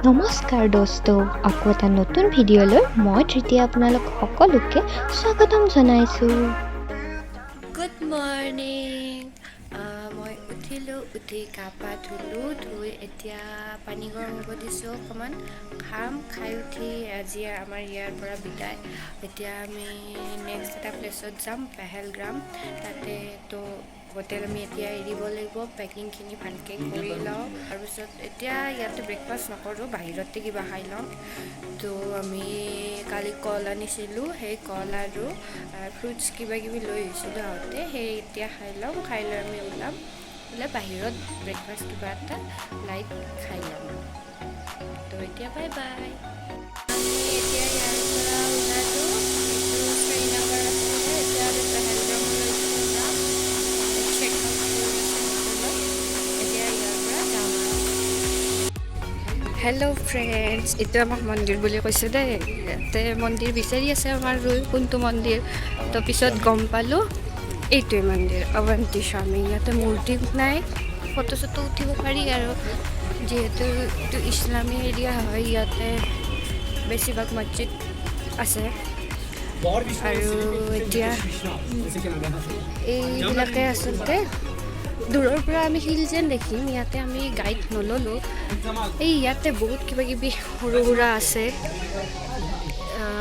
নমস্কাৰ দোস্ত, আকৌ এটা নতুন ভিডিঅ'লৈ মই তৃতীয় আপোনালোক সকলোকে স্বাগতম জনাইছোঁ। Good morning. মই উঠি গা পা ধুই এতিয়া পানী গৰম হ'ব দিছোঁ অকণমান। খাই উঠি আজি আমাৰ ইয়াৰ পৰা বিদায়। এতিয়া আমি নেক্সট এটা প্লেচত যাম, পেহেলগ্ৰাম। তাতে হোটেল আমি এতিয়া এৰিব লাগিব, পেকিংখিনি ভালকৈ কৰি লওঁ। তাৰপিছত এতিয়া ইয়াতে ব্ৰেকফাষ্ট নকৰোঁ, বাহিৰতে কিবা খাই লওঁ। আমি কালি কল আনিছিলোঁ, সেই কল আৰু ফ্ৰুটছ কিবাকিবি লৈ আহিছিলোঁ আহোঁতে, সেই এতিয়া খাই লওঁ। খাই লৈ আমি ওলাই বাহিৰত ব্ৰেকফাষ্ট কিবা এটা লাইট খাই ল'ম। এতিয়া বাই বাই। আমি এতিয়া ইয়াৰ পৰা ওলালোঁ, এইটো শ্ৰীনগৰ আছিলে। এতিয়া আমি পেহেলগ্ৰামলৈ যাম। চেক আউট কৰি আছোঁ হোটেলত। এতিয়া ইয়াৰ পৰা যাম আৰু। হেল্ল' ফ্ৰেণ্ডছ, এইটো আমাক মন্দিৰ বুলি কৈছে দেই। ইয়াতে মন্দিৰ বিচাৰি আছে আমাৰ কোনটো মন্দিৰ, তো পিছত গম পালোঁ এইটোৱে মন্দিৰ অৱন্তী স্বামী। ইয়াতে মূৰ্তি নাই, ফটো চটো উঠিব পাৰি আৰু, যিহেতু এইটো ইছলামী এৰিয়া হয়। ইয়াতে বেছিভাগ মছজিদ আছে আৰু এতিয়া এইবিলাকে আচলতে দূৰৰ পৰা আমি শিল যেন দেখিম। ইয়াতে আমি গাইড নল'লোঁ। ইয়াতে বহুত কিবাকিবি সৰু সুৰা আছে,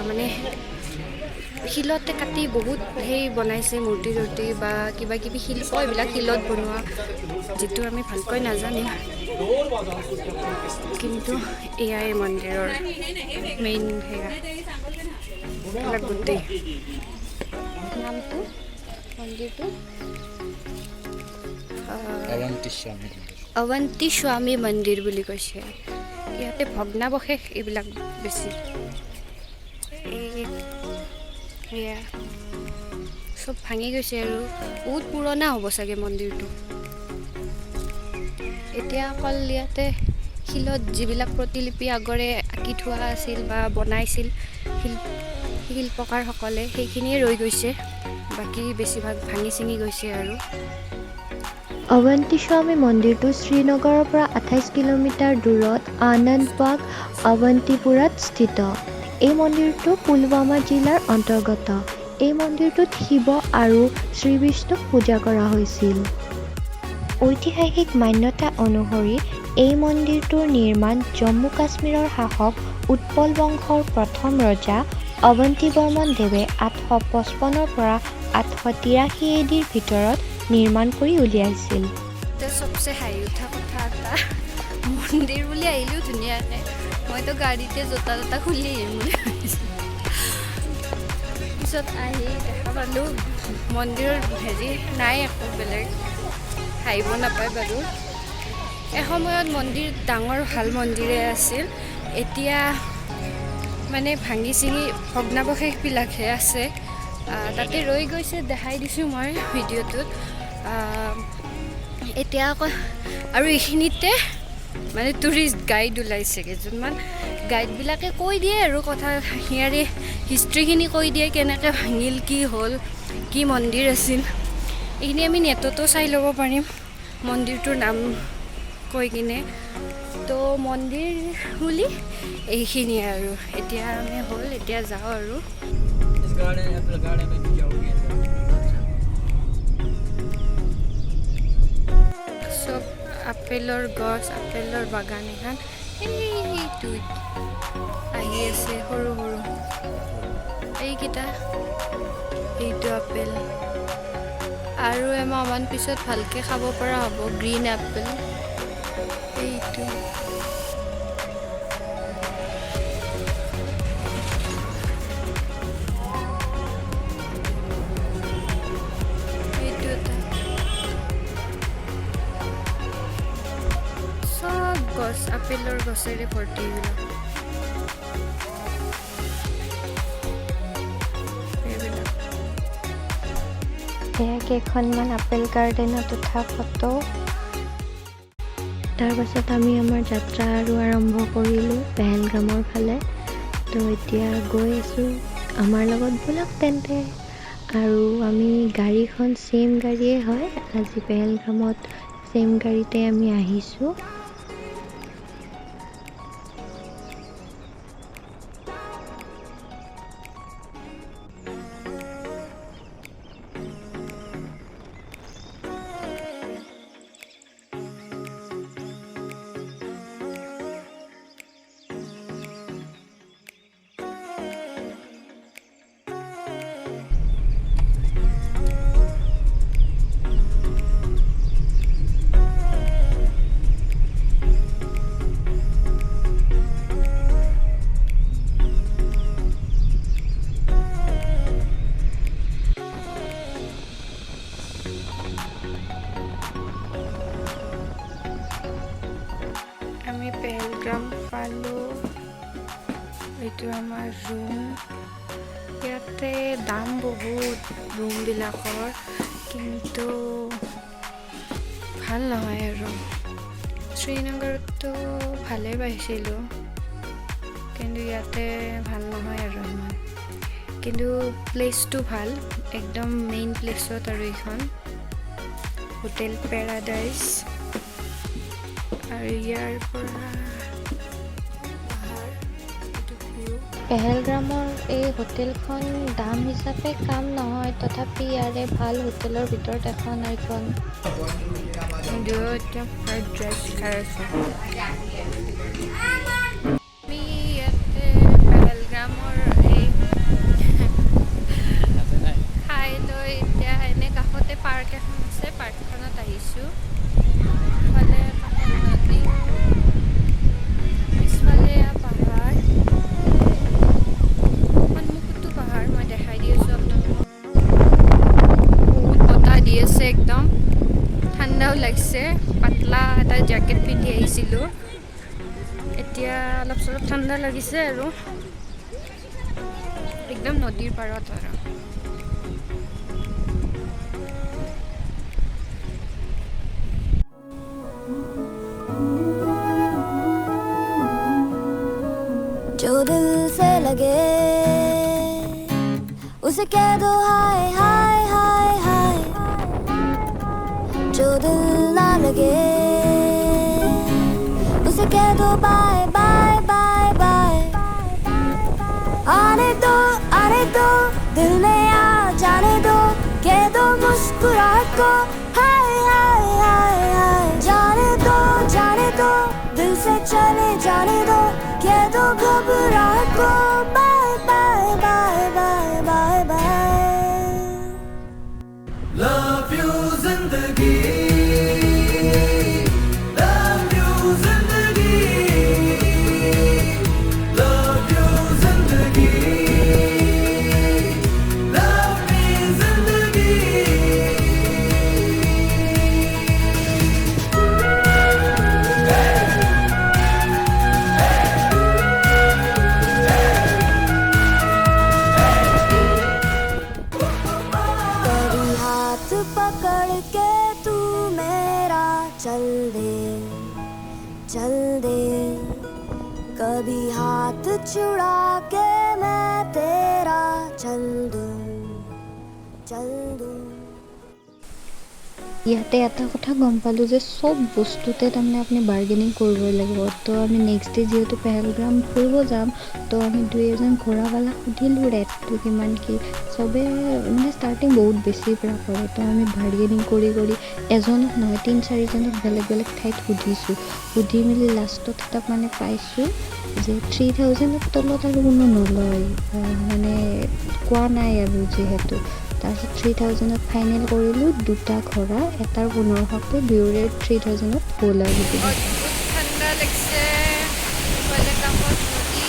মানে শিলতে কাটি বহুত বনাইছে মূৰ্তি চূৰ্তি বা কিবাকিবি শিল্প, এইবিলাক শিলত বনোৱা, যিটো আমি ভালকৈ নাজানিম। কিন্তু এয়াই মন্দিৰৰ মেইন এইবিলাক গোটেই নামটো মন্দিৰটো অৱন্তী স্বামী মন্দিৰ বুলি কৈছে। ইয়াতে ভগ্নাৱশেষ এইবিলাক বেছি, এয়া চব ভাঙি গৈছে আৰু বহুত পুৰণা হ'ব চাগে মন্দিৰটো। এতিয়া অকল ইয়াতে শিলত যিবিলাক প্ৰতিলিপি আগৰে আঁকি থোৱা আছিল বা বনাইছিল শিল্পকাৰসকলে, সেইখিনিয়ে ৰৈ গৈছে। বাকী বেছিভাগ ভাঙি চিঙি গৈছে আৰু। অৱন্তী স্বামী মন্দিৰটো শ্ৰীনগৰৰ পৰা 28 কিলোমিটাৰ দূৰত আনন্দবাগ অৱন্তিপুৰাত স্থিত। এই মন্দিৰটো পুলৱামা জিলাৰ অন্তৰ্গত। এই মন্দিৰটোত শিৱ আৰু শ্ৰীবিষ্ণুক পূজা কৰা হৈছিল। ঐতিহাসিক মান্যতা অনুসৰি এই মন্দিৰটোৰ নিৰ্মাণ জম্মু কাশ্মীৰৰ শাসক উৎপল বংশৰ প্ৰথম ৰজা অৱন্তিবৰ্মন দেৱে 855 পৰা 883 ADৰ ভিতৰত নিৰ্মাণ কৰি উলিয়াইছিল। চবচে হাঁহি উঠা কথা এটা, মন্দিৰ বুলি আহিলেও ধুনীয়াকৈ, মইতো গাড়ীতে জোতা জোতা খুলি আহিম বুলি ভাবিছিলোঁ। পিছত আহি দেখা পালোঁ মন্দিৰৰ নাই একো বেলেগ, হাঁহিব নাপায় বাৰু। এসময়ত মন্দিৰ ডাঙৰ ভাল মন্দিৰে আছিল, এতিয়া মানে ভাঙি চিঙি ভগ্নাৱশেষবিলাকহে আছে। তাতে ৰৈ গৈছে, দেখাই দিছোঁ মই ভিডিঅ'টোত। এতিয়া আকৌ আৰু এইখিনিতে মানে টুৰিষ্ট গাইড ওলাইছে কেইজনমান। গাইডবিলাকে কৈ দিয়ে আৰু কথা, ইয়াৰে হিষ্ট্ৰীখিনি কৈ দিয়ে, কেনেকৈ ভাঙিল, কি হ'ল, কি মন্দিৰ আছিল। এইখিনি আমি নেটতো চাই ল'ব পাৰিম, মন্দিৰটোৰ নাম কৈ কিনে। তো মন্দিৰ বুলি এইখিনিয়ে আৰু। এতিয়া আমি এতিয়া যাওঁ আৰু। চব আপেলৰ গছ, আপেলৰ বাগান এখন এইটো আহি আছে, সৰু সৰু এইকেইটা। এইটো আপেল আৰু এমাহমান পিছত ভালকৈ খাব পৰা হ'ব, গ্ৰীণ আপেল। এইটো চব গছ, আপেলৰ গছেৰে ভৰ্তি এইবিলাক। এয়া কেইখনমান আপেল গাৰ্ডেনত উঠা ফটো। তাৰপাছত আমি আমাৰ যাত্ৰা আৰু আৰম্ভ কৰিলোঁ পেহেলগ্ৰামৰ ফালে। তো এতিয়া গৈ আছোঁ, আমাৰ লগত ব'লক তেন্তে। আৰু আমি গাড়ীখন ছেইম গাড়ীয়ে হয়, আজি পেহেলগ্ৰামত ছেইম গাড়ীতে আমি আহিছোঁ। পালোঁ। এইটো আমাৰ ৰুম। ইয়াতে দাম বহুত ৰুমবিলাকৰ, কিন্তু ভাল নহয় আৰু। শ্ৰীনগৰতো ভালেই পাইছিলোঁ, কিন্তু ইয়াতে ভাল নহয় আৰু ইমান। কিন্তু প্লেচটো ভাল, একদম মেইন প্লেচত আৰু এইখন হোটেল পেৰাডাইজ। আৰু ইয়াৰ পৰা পেহেলগ্ৰামৰ এই হোটেলখন দাম হিচাপে কাম নহয়, তথাপি ইয়াৰে ভাল হোটেলৰ ভিতৰত এখন এইখন। কিন্তু এতিয়া ফ্ৰাইড ৰাইচ খাই আছোঁ। আমি ইয়াতে পেহেলগ্ৰামৰ এই খাই লৈ এতিয়া এনে কাষতে পাৰ্ক এখন আছে, পাৰ্কখনত আহিছোঁ। ইফালে কাষত নদী, পিছফালে পাহাৰ, সন্মুখতো পাহাৰ। মই দেখাই দি আছোঁ আপোনালোকক। বহুত বতাহ দি আছে, একদম ঠাণ্ডাও লাগিছে। পাতলা এটা জেকেট পিন্ধি আহিছিলোঁ, এতিয়া অলপ চলপ ঠাণ্ডা লাগিছে আৰু। একদম নদীৰ পাৰত আৰু। जो दिल से लगे उसे कह दो हाय हाय हाय हाय, जो दिल ना लगे उसे कह दो बाय बाय बाय बाय। आने दो दिल में आ जाने दो, कह दो मुस्कुराहट को हाय हाय हाय हाय। जाने दो दिल से चले जाने दो, कह दो घबराहट को bye bye bye bye bye bye. Love you जिंदगी, love you जिंदगी, love you जिंदगी, love me जिंदगी। कभी हाथ पकड़ के तू मेरा चल दे, कभी हाथ छुड़ा के मैं तेरा चल दूं। ইয়াতে এটা কথা গম পালোঁ যে চব বস্তুতে তাৰমানে আপুনি বাৰ্গেনিং কৰিবই লাগিব। তো আমি নেক্সট ডে যিহেতু পেহেলগ্ৰাম ফুৰিব যাম, তো আমি দুই এজন ঘোৰাৱালাক সুধিলোঁ ৰেটটো কিমান কি। চবে মানে ষ্টাৰ্টিং বহুত বেছিৰ পৰা কৰে, তো আমি বাৰ্গেনিং কৰি এজনক নহয় 3-4জনক বেলেগ বেলেগ ঠাইত সুধি মেলি লাষ্টত এটা মানে পাইছোঁ যে 3000ৰ তলত আৰু কোনো নলয়, মানে কোৱা নাই আৰু যিহেতু। তাৰপিছত 3000ত ফাইনেল কৰিলোঁ। দুটা ঘোৰা, এটাৰ 1500, দুয়োৰে 3000ত হ'ল আৰু। অদ্ভুত ঠাণ্ডা লাগিছে। ইফালে কাষত নদী,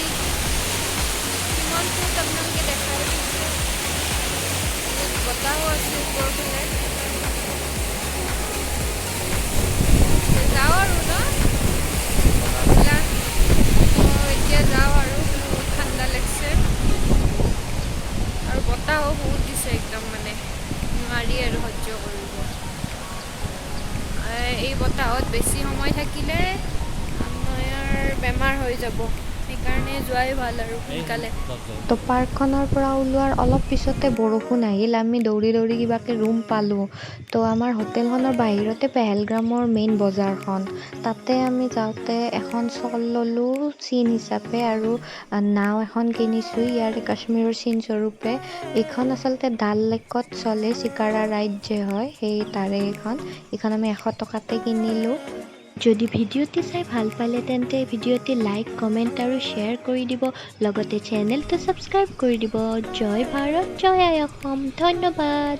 কিমান ফুট আপোনালোকে দেখাই দিছে। বহুত বতাহো আছে ওপৰ ফালে। যাওঁ আৰু ন ব'লা। এতিয়া যাওঁ আৰু। বহুত ঠাণ্ডা লাগিছে আৰু বতাহো বহুত দিছে, একদম মানে নোৱাৰি আৰু সহ্য কৰিব। এই বতাহত বেছি সময় থাকিলে আমাৰ বেমাৰ হৈ যাব, সেইকাৰণে যোৱাই ভাল আৰু সোনকালে। তো পাৰ্কখনৰ পৰা ওলোৱাৰ অলপ পিছতে বৰষুণ আহিল। আমি দৌৰি কিবাকৈ ৰুম পালোঁ। তো আমাৰ হোটেলখনৰ বাহিৰতে পেহেলগ্ৰামৰ মেইন বজাৰখন, তাতে আমি যাওঁতে এখন শ্বল ল'লোঁ চিন হিচাপে, আৰু নাও এখন কিনিছোঁ ইয়াৰ কাশ্মীৰৰ চিন স্বৰূপে। এইখন আচলতে ডাল লেকত চলে, চিকাৰা ৰাইড যে হয় সেই তাৰে এইখন আমি 100 টকাতে কিনিলোঁ। যদি ভিডিঅ'টি চাই ভাল পালে তেন্তে ভিডিঅ'টি লাইক, কমেণ্ট আৰু শ্বেয়াৰ কৰি দিব, লগতে চেনেলটো ছাবস্ক্ৰাইব কৰি দিব। জয় ভাৰত, জয় আই অসম। ধন্যবাদ।